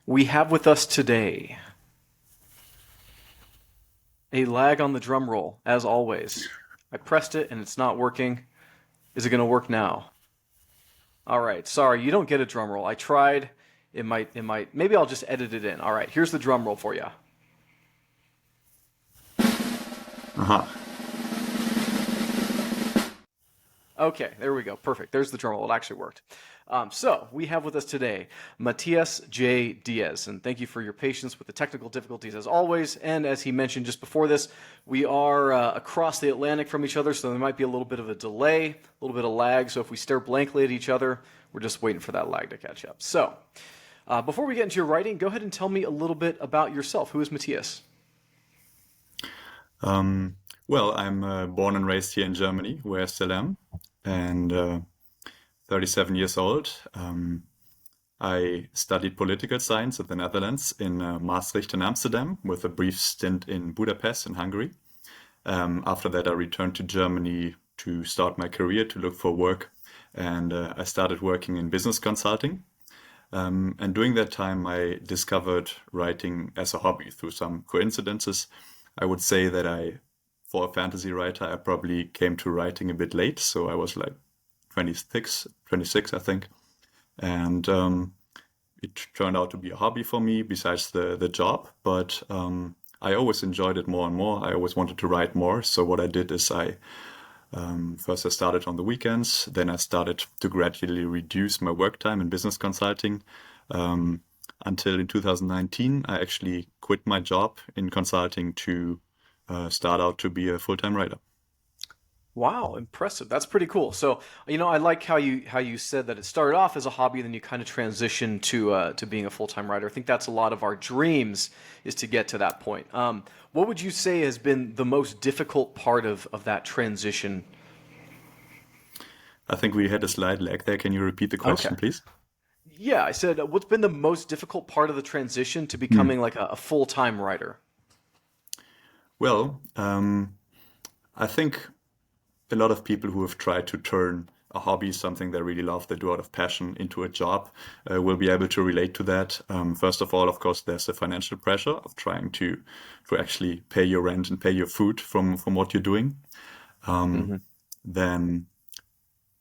We have with us today a lag on the drum roll, as always. I pressed it and it's not working. Is it going to work now? All right, sorry, you don't get a drum roll. I tried. Maybe I'll just edit it in. All right, here's the drum roll for you. Aha. Okay, there we go. Perfect. There's the drum roll. It actually worked. So we have with us today Matthias J. Diaz, and thank you for your patience with the technical difficulties as always. And as he mentioned just before this, we are across the Atlantic from each other, so there might be a little bit of a delay, a little bit of lag. So if we stare blankly at each other, we're just waiting for that lag to catch up. So before we get into your writing, go ahead and tell me a little bit about yourself. Who is Matthias? Well, I'm born and raised here in Germany, where I still am, and 37 years old. I studied political science at the Netherlands in Maastricht and Amsterdam, with a brief stint in Budapest in Hungary. After that, I returned to Germany to start my career, to look for work, and I started working in business consulting. And during that time, I discovered writing as a hobby through some coincidences. I would say that for a fantasy writer, I probably came to writing a bit late. So I was like 26, I think. And it turned out to be a hobby for me besides the job. But I always enjoyed it more and more. I always wanted to write more. So what I did is first I started on the weekends. Then I started to gradually reduce my work time in business consulting. Until in 2019, I actually quit my job in consulting to start out to be a full-time writer. Wow, impressive. That's pretty cool. So, I like how you said that it started off as a hobby, then you kind of transitioned to being a full-time writer. I think that's a lot of our dreams is to get to that point. What would you say has been the most difficult part of that transition? I think we had a slight lag there. Can you repeat the Okay. question, please? Yeah, I said, what's been the most difficult part of the transition to Hmm. becoming like a full-time writer? Well, I think a lot of people who have tried to turn a hobby, something they really love, they do out of passion, into a job, will be able to relate to that. First of all, of course, there's the financial pressure of trying to actually pay your rent and pay your food from what you're doing. Hmm. Then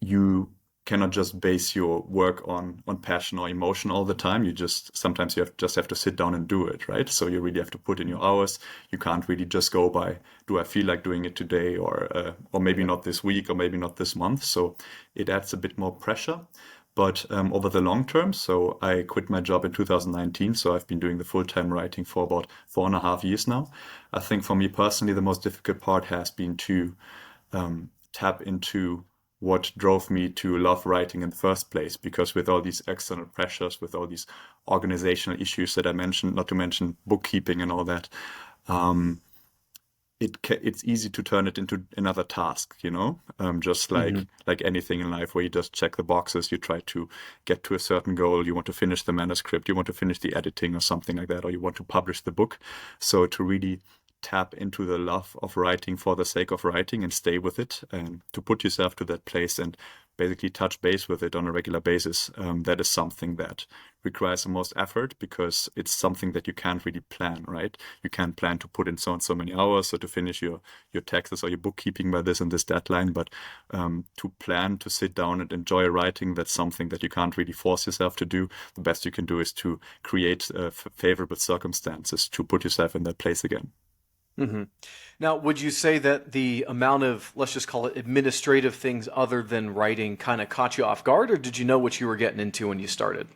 you cannot just base your work on passion or emotion all the time. You just sometimes just have to sit down and do it, right? So you really have to put in your hours. You can't really just go by, do I feel like doing it today, or maybe Yeah. not this week, or maybe not this month. So it adds a bit more pressure. But over the long term, so I quit my job in 2019. So I've been doing the full-time writing for about 4.5 years now. I think for me personally, the most difficult part has been to tap into what drove me to love writing in the first place. Because with all these external pressures, with all these organizational issues that I mentioned, not to mention bookkeeping and all that, it's easy to turn it into another task, just Hmm. like anything in life where you just check the boxes, you try to get to a certain goal, you want to finish the manuscript, you want to finish the editing or something like that, or you want to publish the book. So to really tap into the love of writing for the sake of writing and stay with it, and to put yourself to that place and basically touch base with it on a regular basis, that is something that requires the most effort, because it's something that you can't really plan, right? You can't plan to put in so and so many hours or to finish your taxes or your bookkeeping by this and this deadline. But to plan to sit down and enjoy writing, that's something that you can't really force yourself to do. The best you can do is to create favorable circumstances to put yourself in that place again. Hmm. Now, would you say that the amount of, let's just call it administrative things other than writing kind of caught you off guard, or did you know what you were getting into when you started?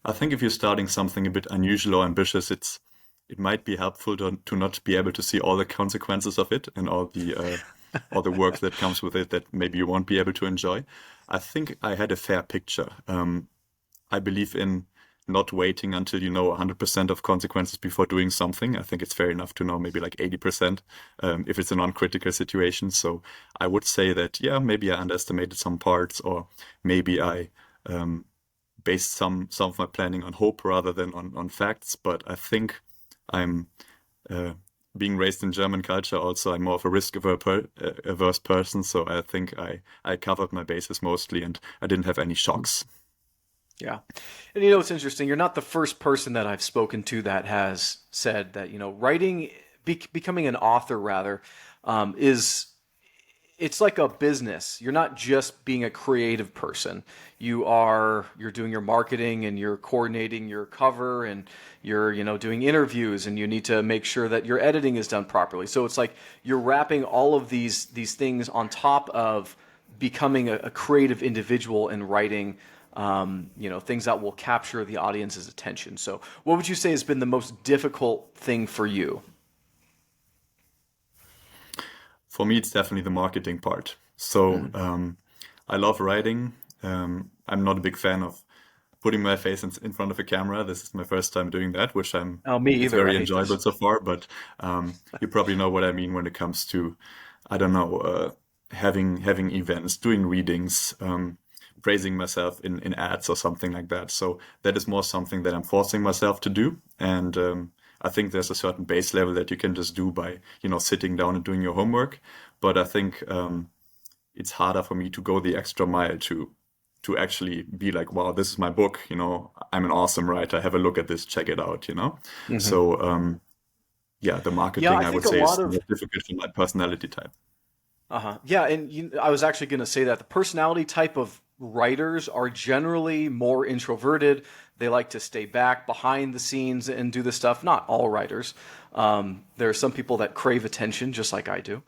I think if you're starting something a bit unusual or ambitious, it might be helpful to not be able to see all the consequences of it and all the work that comes with it that maybe you won't be able to enjoy. I think I had a fair picture. I believe in not waiting until you know 100% of consequences before doing something. I think it's fair enough to know maybe like 80% if it's a non-critical situation. So I would say that, yeah, maybe I underestimated some parts, or maybe I based some of my planning on hope rather than on facts. But I think I'm uh, being raised in German culture. Also, I'm more of a averse person, so I think I covered my bases mostly, and I didn't have any shocks. Yeah. And you know, it's interesting. You're not the first person that I've spoken to that has said that, writing, becoming an author rather, is it's like a business. You're not just being a creative person. You're doing your marketing and you're coordinating your cover and you're, doing interviews and you need to make sure that your editing is done properly. So it's like you're wrapping all of these things on top of becoming a creative individual and writing things that will capture the audience's attention. So what would you say has been the most difficult thing for you? For me, it's definitely the marketing part. So I love writing. I'm not a big fan of putting my face in front of a camera. This is my first time doing that, which Oh, me it's either. I very hate enjoyable this. so far. But you probably know what I mean when it comes to, I don't know, having events, doing readings, praising myself in ads or something like that. So that is more something that I'm forcing myself to do. And I think there's a certain base level that you can just do by, sitting down and doing your homework. But I think it's harder for me to go the extra mile to actually be like, wow, this is my book. I'm an awesome writer. Have a look at this. Check it out. Hmm. So yeah, the Yeah, marketing I I think would a say lot is of more difficult for my personality type. uh-huh. Yeah, and I was actually going to say that the personality type of writers are generally more introverted. They like to stay back behind the scenes and do this stuff. Not all writers. There are some people that crave attention, just like I do.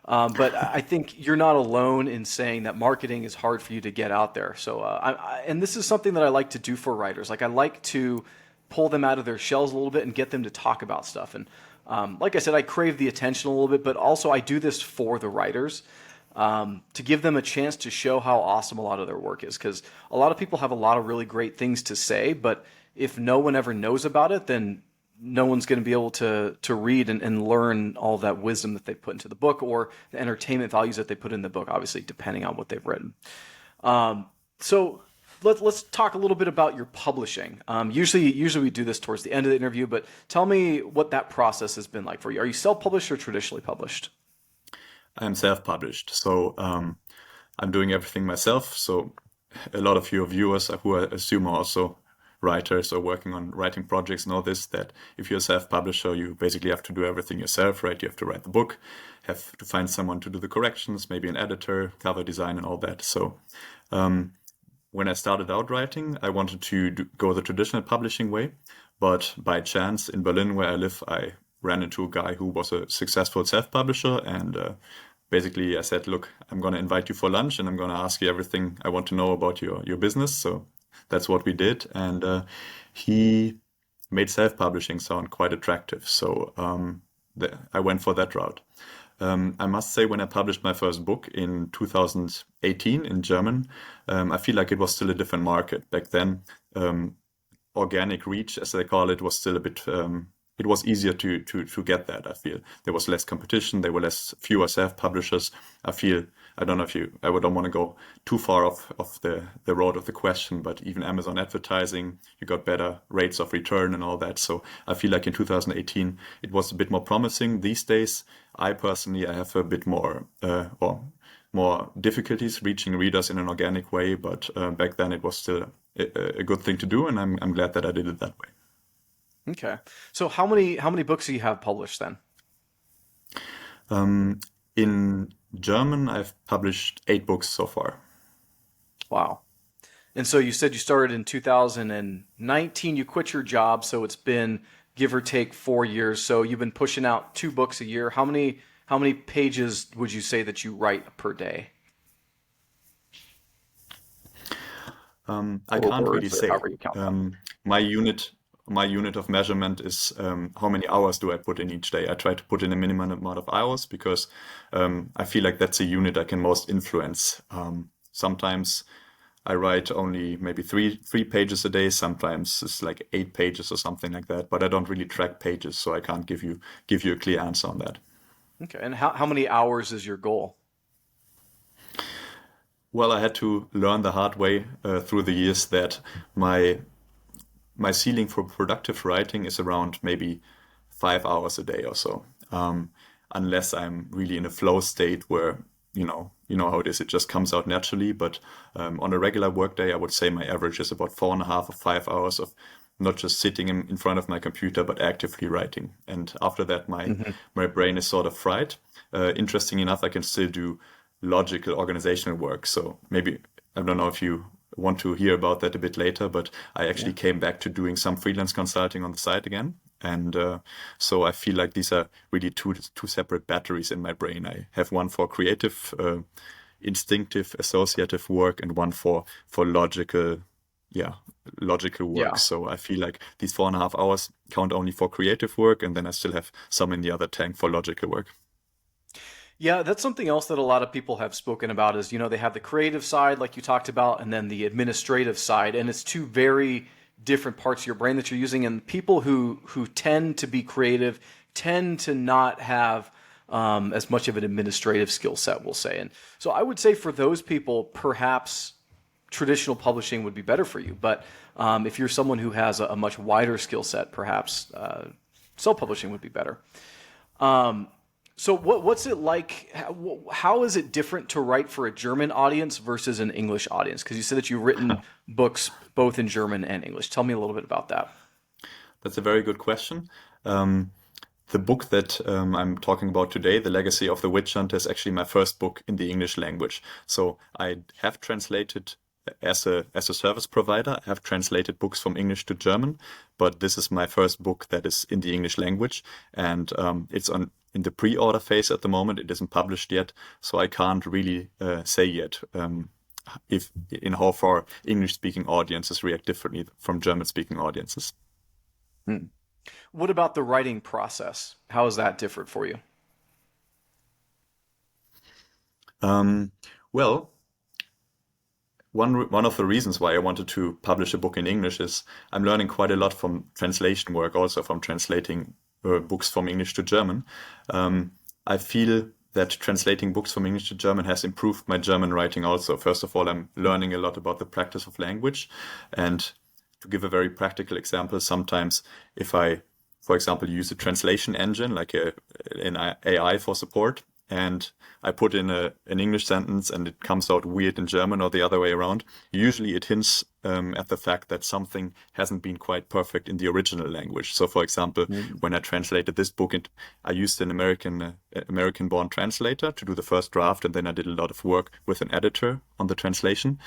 But I think you're not alone in saying that marketing is hard for you to get out there. So, and this is something that I like to do for writers. Like I like to pull them out of their shells a little bit and get them to talk about stuff. And like I said, I crave the attention a little bit, but also I do this for the writers to give them a chance to show how awesome a lot of their work is. Because a lot of people have a lot of really great things to say, but if no one ever knows about it, then no one's going to be able to read and learn all that wisdom that they put into the book or the entertainment values that they put in the book, obviously, depending on what they've written. So let's talk a little bit about your publishing. Usually we do this towards the end of the interview, but tell me what that process has been like for you. Are you self-published or traditionally published? I'm self-published, so I'm doing everything myself. So a lot of your viewers who I assume are also writers or working on writing projects know this, that if you're a self-publisher, you basically have to do everything yourself, right? You have to write the book, have to find someone to do the corrections, maybe an editor, cover design, and all that. So when I started out writing, I wanted to go the traditional publishing way, but by chance in Berlin, where I live, I ran into a guy who was a successful self-publisher, and basically I said, "Look, I'm going to invite you for lunch, and I'm going to ask you everything I want to know about your business." So that's what we did, and he made self-publishing sound quite attractive. So I went for that route. I must say, when I published my first book in 2018 in German, I feel like it was still a different market. Back then, organic reach, as they call it, was still a bit. It was easier to get that. I feel there was less competition. There were fewer self-publishers. I feel, I don't know if you. I don't want to go too far off the road of the question, but even Amazon advertising, you got better rates of return and all that. So I feel like in 2018 it was a bit more promising. These days, I personally I have a bit more or more difficulties reaching readers in an organic way, but back then it was still a good thing to do, and I'm glad that I did it that way. Okay. So how many books do you have published then? In German, I've published 8 books so far. Wow. And so you said you started in 2019, you quit your job, so it's been give or take 4 years. So you've been pushing out 2 books a year. How many pages would you say that you write per day? I Or can't really words, or say. however you count that. My unit of measurement is how many hours do I put in each day. I try to put in a minimum amount of hours because I feel like that's a unit I can most influence. Sometimes I write only maybe three pages a day. Sometimes it's like 8 pages or something like that. But I don't really track pages, so I can't give you a clear answer on that. Okay. And how many hours is your goal? Well, I had to learn the hard way through the years that my my ceiling for productive writing is around maybe 5 hours a day or so. Unless I'm really in a flow state where, you know how it is. It just comes out naturally. But on a regular work day, I would say my average is about 4.5 or 5 hours of not just sitting in front of my computer, but actively writing. And after that, Hmm. my brain is sort of fried. Interesting enough, I can still do logical organizational work. So maybe, I don't know if you want to hear about that a bit later, but I actually Yeah. came back to doing some freelance consulting on the side again. And so I feel like these are really two separate batteries in my brain. I have one for creative, instinctive, associative work, and one for logical, yeah, logical work. Yeah. So I feel like these 4.5 hours count only for creative work, and then I still have some in the other tank for logical work. Yeah, that's something else that a lot of people have spoken about is, they have the creative side, like you talked about, and then the administrative side. And it's two very different parts of your brain that you're using. And people who tend to be creative tend to not have as much of an administrative skill set, we'll say. And so I would say for those people, perhaps traditional publishing would be better for you. But if you're someone who has a much wider skill set, perhaps self-publishing would be better. So what's it like? How is it different to write for a German audience versus an English audience? Because you said that you've written books both in German and English. Tell me a little bit about that. That's a very good question. Um, the book that I'm talking about today, The Legacy of the Witch Hunter, is actually my first book in the English language. So I have translated as a service provider. I have translated books from English to German, but this is my first book that is in the English language, and it's in the pre-order phase at the moment. It isn't published yet, so I can't really say yet if in how far English-speaking audiences react differently from German-speaking audiences. Hmm. What about the writing process? How is that different for you? Um, well, one of the reasons why I wanted to publish a book in English is I'm learning quite a lot from translation work, also from translating books from English to German. I feel that translating books from English to German has improved my German writing also. First of all, I'm learning a lot about the practice of language. And to give a very practical example, sometimes if I, for example, use a translation engine like an AI for support, and I put in an English sentence and it comes out weird in German or the other way around, usually it hints at the fact that something hasn't been quite perfect in the original language. So, for example, Mm. when I translated this book, I used an American-born translator to do the first draft, and then I did a lot of work with an editor on the translation.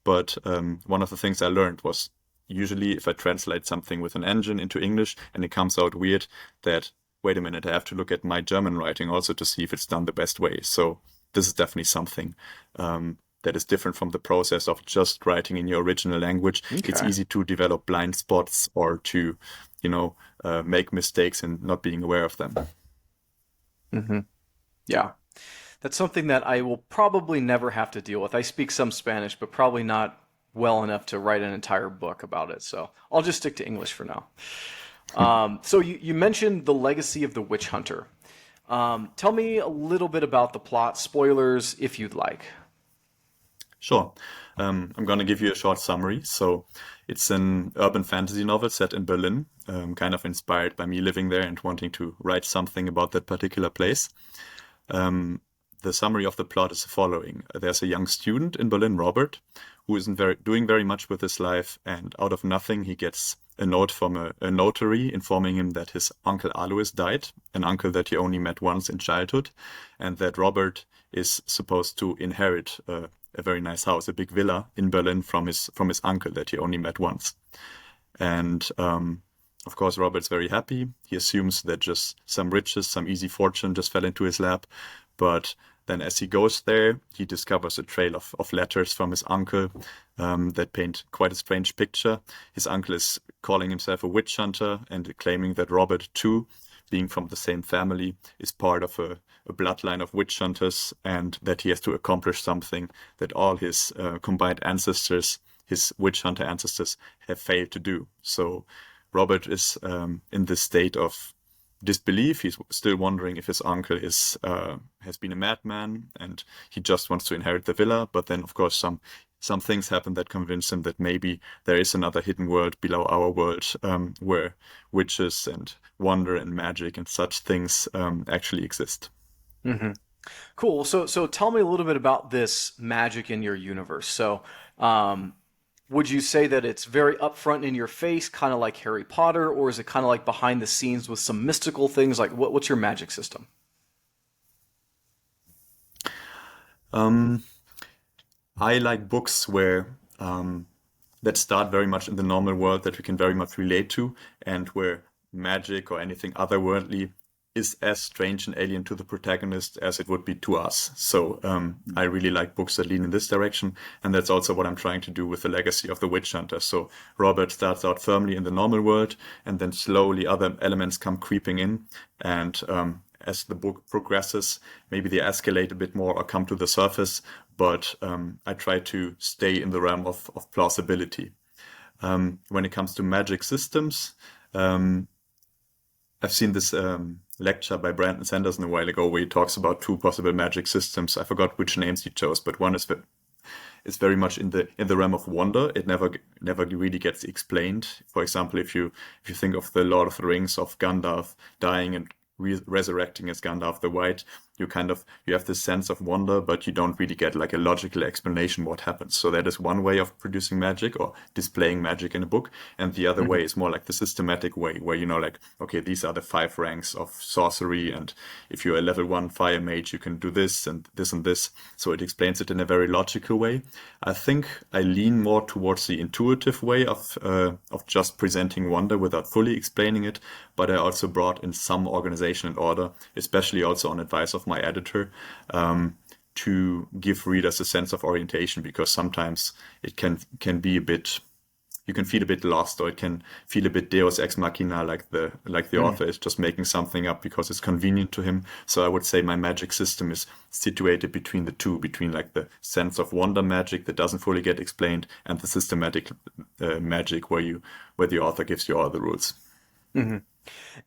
But one of the things I learned was usually if I translate something with an engine into English and it comes out weird, that wait a minute, I have to look at my German writing also to see if it's done the best way. So this is definitely something that is different from the process of just writing in your original language. It's Okay. easy to develop blind spots or to, make mistakes and not being aware of them. Hmm. Yeah. That's something that I will probably never have to deal with. I speak some Spanish, but probably not well enough to write an entire book about it. So I'll just stick to English for now. So you mentioned the legacy of the witch hunter. Tell me a little bit about the plot, spoilers if you'd like. Sure. I'm going to give you a short summary. So it's an urban fantasy novel set in Berlin, kind of inspired by me living there and wanting to write something about that particular place. Um, the summary of the plot is the following. There's a young student in Berlin, Robert, who isn't doing very much with his life, and out of nothing, he gets a note from a notary informing him that his uncle Alois died, an uncle that he only met once in childhood, and that Robert is supposed to inherit a very nice house, a big villa in Berlin from his uncle that he only met once. And of course, Robert's very happy. He assumes that just some riches, some easy fortune just fell into his lap. But then as he goes there, he discovers a trail of letters from his uncle that paint quite a strange picture. His uncle is calling himself a witch hunter and claiming that Robert, too, being from the same family, is part of a bloodline of witch hunters, and that he has to accomplish something that all his combined ancestors, his witch hunter ancestors, have failed to do. So Robert is in this state of disbelief. He's still wondering if his uncle has been a madman and he just wants to inherit the villa. But then, of course, some things happen that convince him that maybe there is another hidden world below our world where witches and wonder and magic and such things actually exist. Hmm. Cool. So tell me a little bit about this magic in your universe. Um, would you say that it's very upfront in your face, kind of like Harry Potter, or is it kind of like behind the scenes with some mystical things? Like, what's your magic system? Um, I like books where that start very much in the normal world that we can very much relate to, and where magic or anything otherworldly is as strange and alien to the protagonist as it would be to us. So I really like books that lean in this direction, and that's also what I'm trying to do with the Legacy of the Witch Hunter. So Robert starts out firmly in the normal world, and then slowly other elements come creeping in, and as the book progresses, maybe they escalate a bit more or come to the surface, but I try to stay in the realm of plausibility. When it comes to magic systems, I've seen this lecture by Brandon Sanderson a while ago where he talks about two possible magic systems. I forgot which names he chose, but one is very much in the realm of wonder. It never really gets explained. For example, if you think of the Lord of the Rings of Gandalf dying and resurrecting as Gandalf the White, you have this sense of wonder, but you don't really get like a logical explanation what happens. So that is one way of producing magic or displaying magic in a book, and the other way is more like the systematic way, where like, okay, these are the 5 ranks of sorcery, and if you're a level 1 fire mage, you can do this and this and this. So it explains it in a very logical way. I think I lean more towards the intuitive way of just presenting wonder without fully explaining it, but I also brought in some organization and order, especially also on advice of my editor, to give readers a sense of orientation, because sometimes it can be a bit, you can feel a bit lost, or it can feel a bit Deus ex machina, like the author is just making something up because it's convenient to him. So I would say my magic system is situated between the two, between like the sense of wonder magic that doesn't fully get explained and the systematic magic where the author gives you all the rules.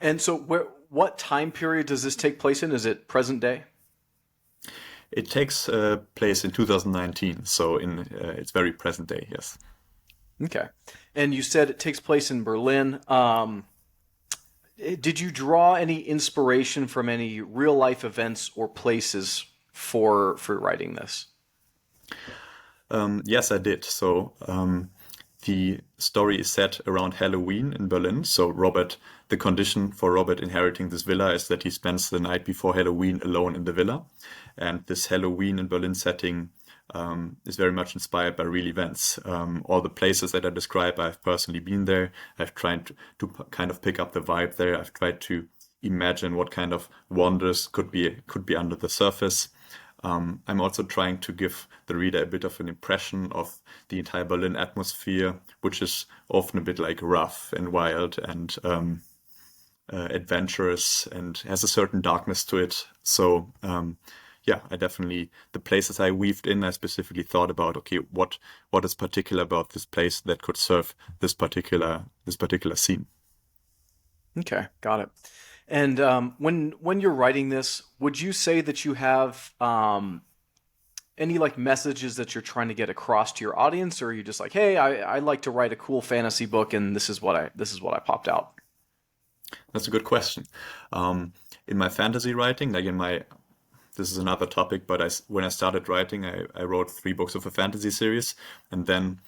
And so, what time period does this take place in? Is it present day? It takes place in 2019, so it's very present day, yes. Okay. And you said it takes place in Berlin. Did you draw any inspiration from any real life events or places for writing this? Yes, I did. So the story is set around Halloween in Berlin. So the condition for Robert inheriting this villa is that he spends the night before Halloween alone in the villa. And this Halloween in Berlin setting is very much inspired by real events. All the places that I describe, I've personally been there. I've tried to kind of pick up the vibe there. I've tried to imagine what kind of wonders could be under the surface. I'm also trying to give the reader a bit of an impression of the entire Berlin atmosphere, which is often a bit like rough and wild and adventurous and has a certain darkness to it. So yeah, the places I weaved in, I specifically thought about, okay, what is particular about this place that could serve this particular scene. Okay, got it. And when you're writing this, would you say that you have any like messages that you're trying to get across to your audience, or are you just like, hey, I like to write a cool fantasy book, and this is what I popped out? That's a good question. In my fantasy writing, this is another topic, but when I started writing, I wrote 3 books of a fantasy series, and then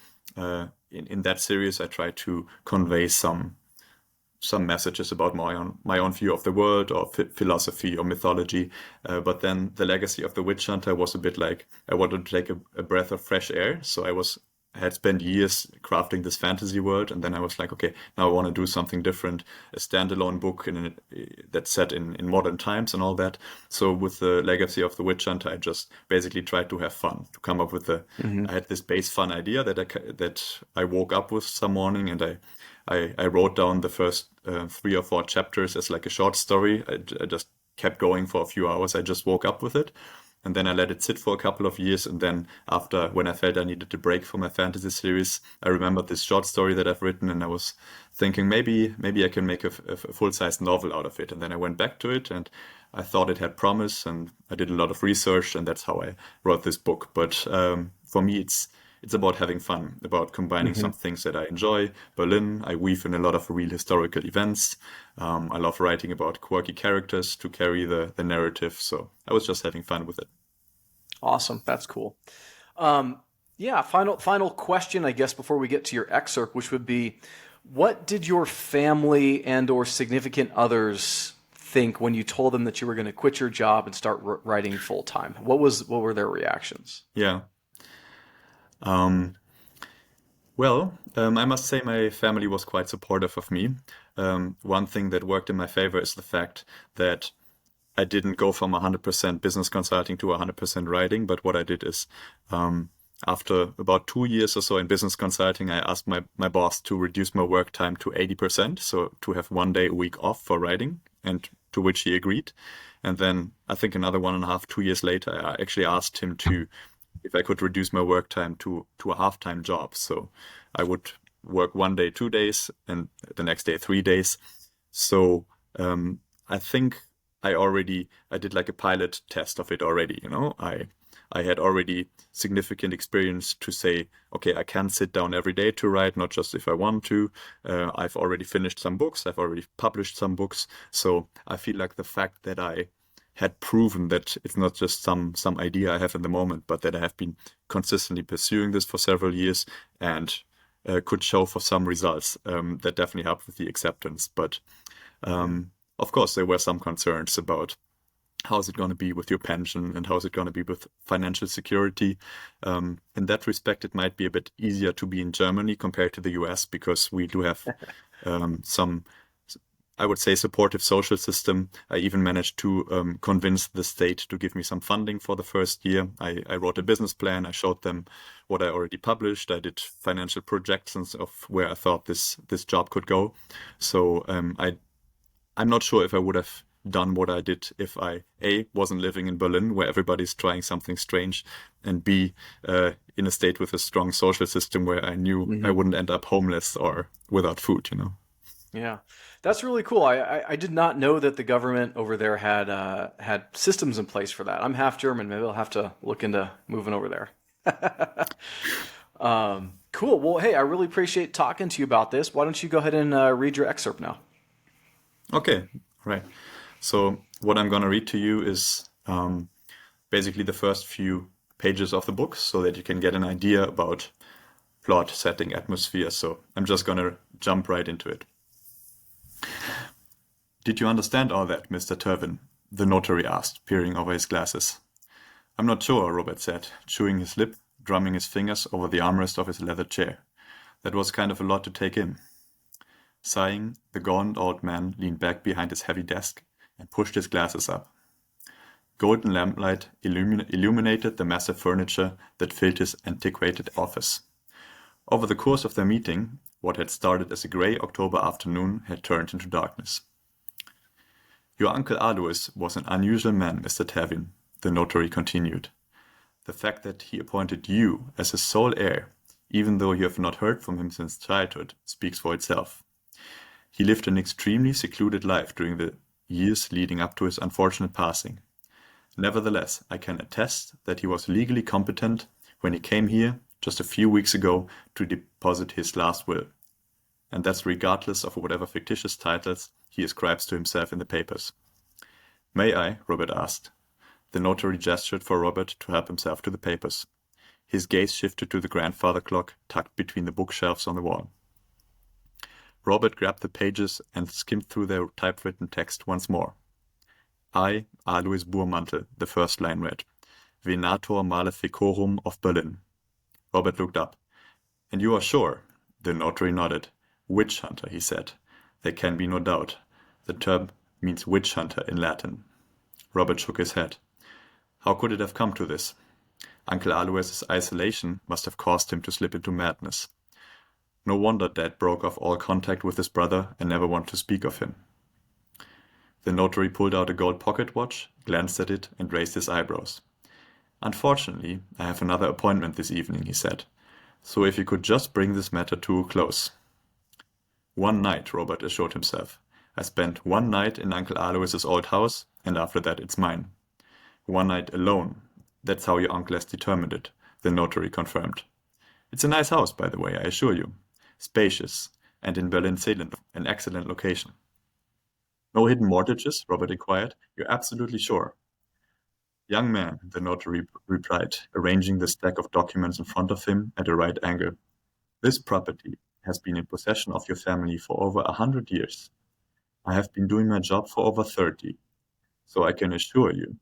in that series, I tried to convey some messages about my own view of the world or philosophy or mythology. But then the Legacy of the Witch Hunter was a bit like I wanted to take a breath of fresh air. So I had spent years crafting this fantasy world, and then I was like, okay, now I want to do something different, a standalone book that's set in modern times and all that. So with the Legacy of the Witch Hunter, I just basically tried to have fun, to come up with I had this base fun idea that I woke up with some morning, and I wrote down the first 3 or 4 chapters as like a short story. I just kept going for a few hours. I just woke up with it. And then I let it sit for a couple of years. And then when I felt I needed a break from my fantasy series, I remembered this short story that I've written. And I was thinking maybe I can make a full-sized novel out of it. And then I went back to it, and I thought it had promise. And I did a lot of research. And that's how I wrote this book. But for me, it's about having fun, about combining Hmm. some things that I enjoy. Berlin, I weave in a lot of real historical events. I love writing about quirky characters to carry the narrative. So I was just having fun with it. Awesome. That's cool. Um, yeah, final question, I guess, before we get to your excerpt, which would be, what did your family and or significant others think when you told them that you were going to quit your job and start writing full time? What were their reactions? Yeah. Um, I must say my family was quite supportive of me. One thing that worked in my favor is the fact that I didn't go from 100% business consulting to 100% writing, but what I did is, after about 2 years or so in business consulting, I asked my boss to reduce my work time to 80%, so to have 1 day a week off for writing, and to which he agreed. And then I think another 1.5, 2 years later, I actually asked him to if I could reduce my work time to a half-time job. So I would work 1 day, 2 days, and the next day, 3 days. So I think I did like a pilot test of it already. I had already significant experience to say, okay, I can sit down every day to write, not just if I want to. I've already finished some books. I've already published some books. So I feel like the fact that I had proven that it's not just some idea I have in the moment, but that I have been consistently pursuing this for several years and could show for some results. That definitely helped with the acceptance. But of course, there were some concerns about how is it going to be with your pension and how is it going to be with financial security. In that respect, it might be a bit easier to be in Germany compared to the US because we do have some, I would say, supportive social system. I even managed to convince the state to give me some funding for the first year. I wrote a business plan. I showed them what I already published. I did financial projections of where I thought this job could go. So I'm not sure if I would have done what I did if I A, wasn't living in Berlin where everybody's trying something strange, and B, in a state with a strong social system where I knew I Hmm. wouldn't end up homeless or without food. Yeah, that's really cool. I did not know that the government over there had systems in place for that. I'm half German. Maybe I'll have to look into moving over there. Cool. Well, hey, I really appreciate talking to you about this. Why don't you go ahead and read your excerpt now? Okay, right. So what I'm going to read to you is basically the first few pages of the book so that you can get an idea about plot, setting, atmosphere. So I'm just going to jump right into it. Did you understand all that, Mr. Turvin? The notary asked, peering over his glasses. I'm not sure, Robert said, chewing his lip, drumming his fingers over the armrest of his leather chair. That was kind of a lot to take in. Sighing, the gaunt old man leaned back behind his heavy desk and pushed his glasses up. Golden lamplight illuminated the massive furniture that filled his antiquated office. Over the course of their meeting, what had started as a grey October afternoon had turned into darkness. Your Uncle Alois was an unusual man, Mr. Tevin, the notary continued. The fact that he appointed you as his sole heir, even though you have not heard from him since childhood, speaks for itself. He lived an extremely secluded life during the years leading up to his unfortunate passing. Nevertheless, I can attest that he was legally competent when he came here just a few weeks ago to deposit his last will. And that's regardless of whatever fictitious titles he ascribes to himself in the papers. May I? Robert asked. The notary gestured for Robert to help himself to the papers. His gaze shifted to the grandfather clock tucked between the bookshelves on the wall. Robert grabbed the pages and skimmed through their typewritten text once more. I, Alois Burmantel, the first line read, Venator Maleficorum of Berlin. Robert looked up. And you are sure? The notary nodded. Witch hunter, he said. There can be no doubt. The term means witch hunter in Latin. Robert shook his head. How could it have come to this? Uncle Alois's isolation must have caused him to slip into madness. No wonder Dad broke off all contact with his brother and never wanted to speak of him. The notary pulled out a gold pocket watch, glanced at it, and raised his eyebrows. Unfortunately, I have another appointment this evening, he said. So if you could just bring this matter to a close. One night, Robert assured himself. I spent one night in Uncle Alois's old house, and after that it's mine. One night alone. That's how your uncle has determined it, the notary confirmed. It's a nice house, by the way, I assure you. Spacious, and in Berlin-Zeeland, an excellent location. No hidden mortgages? Robert inquired. You're absolutely sure? Young man, the notary replied, arranging the stack of documents in front of him at a right angle. This property has been in possession of your family for over 100 years. I have been doing my job for over 30, so I can assure you.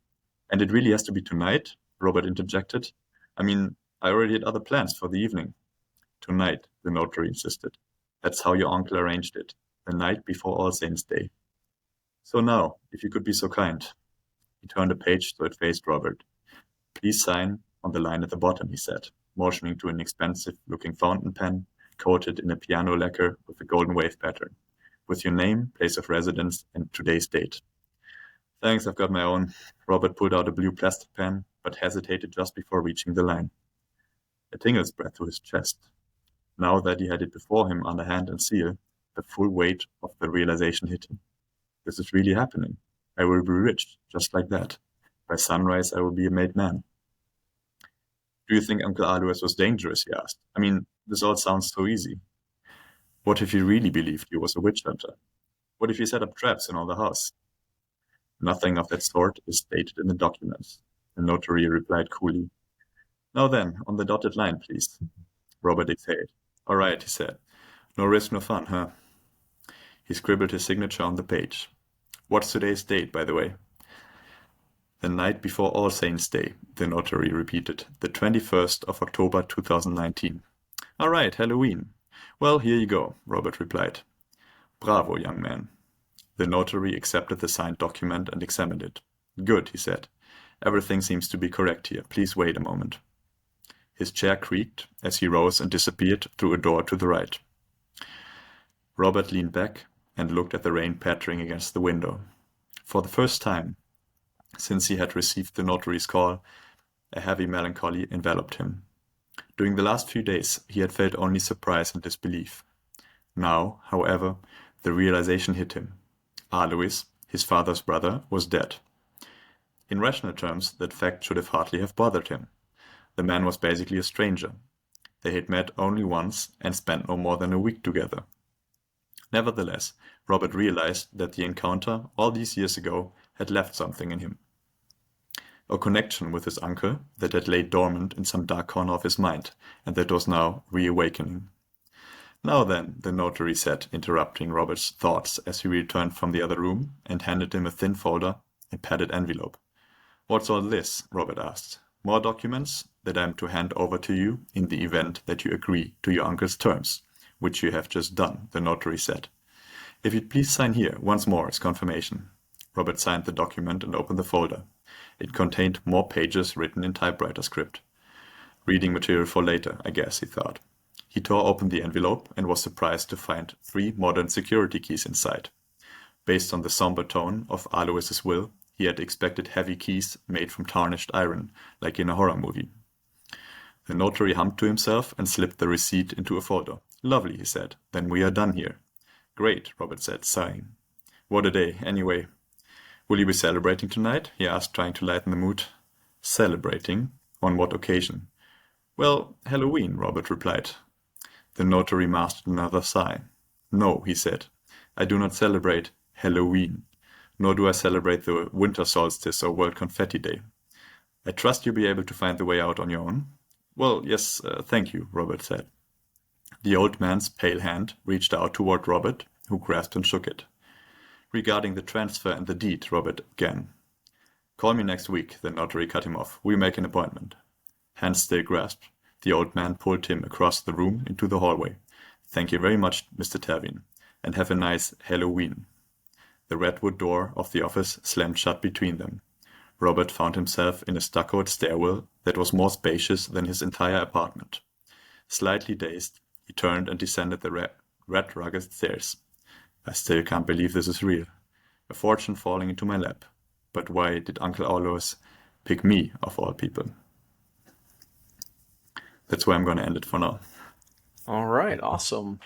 And it really has to be tonight? Robert interjected. I mean, I already had other plans for the evening. Tonight, the notary insisted. That's how your uncle arranged it, the night before All Saints' Day. So now, if you could be so kind. He turned a page so it faced Robert. Please sign on the line at the bottom, he said, motioning to an expensive-looking fountain pen coated in a piano lacquer with a golden wave pattern, with your name, place of residence, and today's date. Thanks, I've got my own. Robert pulled out a blue plastic pen, but hesitated just before reaching the line. A tingle spread through his chest. Now that he had it before him under hand and seal, the full weight of the realization hit him. This is really happening. I will be rich, just like that. By sunrise, I will be a made man. Do you think Uncle Alois was dangerous? He asked. I mean, this all sounds so easy. What if he really believed he was a witch hunter? What if he set up traps in all the house? Nothing of that sort is stated in the documents, the notary replied coolly. Now then, on the dotted line, please. Robert exhaled. All right, he said. No risk, no fun, huh? He scribbled his signature on the page. What's today's date, by the way? The night before All Saints' Day, the notary repeated. The 21st of October 2019. All right, Halloween. Well, here you go, Robert replied. Bravo, young man. The notary accepted the signed document and examined it. Good, he said. Everything seems to be correct here. Please wait a moment. His chair creaked as he rose and disappeared through a door to the right. Robert leaned back and looked at the rain pattering against the window. For the first time since he had received the notary's call, a heavy melancholy enveloped him. During the last few days, he had felt only surprise and disbelief. Now, however, the realization hit him. Alois, his father's brother, was dead. In rational terms, that fact should hardly have bothered him. The man was basically a stranger. They had met only once and spent no more than a week together. Nevertheless, Robert realized that the encounter, all these years ago, had left something in him. A connection with his uncle that had laid dormant in some dark corner of his mind, and that was now reawakening. Now then, the notary said, interrupting Robert's thoughts as he returned from the other room and handed him a thin folder, a padded envelope. What's all this? Robert asked. More documents that I am to hand over to you in the event that you agree to your uncle's terms, which you have just done, the notary said. If you'd please sign here once more as confirmation. Robert signed the document and opened the folder. It contained more pages written in typewriter script. Reading material for later, I guess, he thought. He tore open the envelope and was surprised to find 3 modern security keys inside. Based on the somber tone of Alois's will, he had expected heavy keys made from tarnished iron, like in a horror movie. The notary hummed to himself and slipped the receipt into a folder. Lovely, he said. Then we are done here. Great, Robert said, sighing. What a day, anyway. Will you be celebrating tonight? He asked, trying to lighten the mood. Celebrating? On what occasion? Well, Halloween, Robert replied. The notary mastered another sigh. No, he said. I do not celebrate Halloween, nor do I celebrate the winter solstice or World Confetti Day. I trust you'll be able to find the way out on your own. Well, yes, thank you, Robert said. The old man's pale hand reached out toward Robert, who grasped and shook it. Regarding the transfer and the deed, Robert began. Call me next week, the notary cut him off. We make an appointment. Hands still grasped. The old man pulled him across the room into the hallway. Thank you very much, Mr. Terwin, and have a nice Halloween. The redwood door of the office slammed shut between them. Robert found himself in a stuccoed stairwell that was more spacious than his entire apartment. Slightly dazed, he turned and descended the red rugged stairs. I still can't believe this is real. A fortune falling into my lap. But why did Uncle Alois pick me, of all people? That's where I'm going to end it for now. All right, awesome.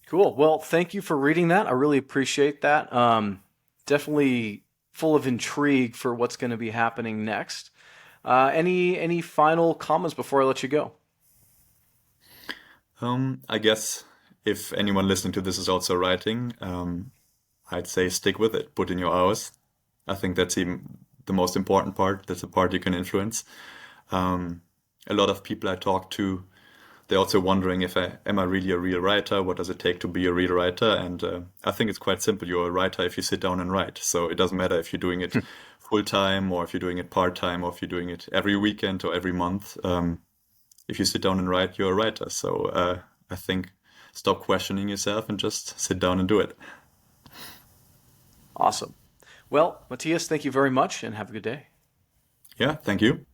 Cool. Well, thank you for reading that. I really appreciate that. Definitely full of intrigue for what's going to be happening next. Any final comments before I let you go? I guess if anyone listening to this is also writing, I'd say stick with it. Put in your hours. I think that's even the most important part. That's the part you can influence. A lot of people I talk to, they're also wondering if am I really a real writer? What does it take to be a real writer? And I think it's quite simple. You're a writer if you sit down and write. So it doesn't matter if you're doing it full time or if you're doing it part time or if you're doing it every weekend or every month. If you sit down and write, you're a writer. So I think stop questioning yourself and just sit down and do it. Awesome. Well, Matthias, thank you very much and have a good day. Yeah, thank you.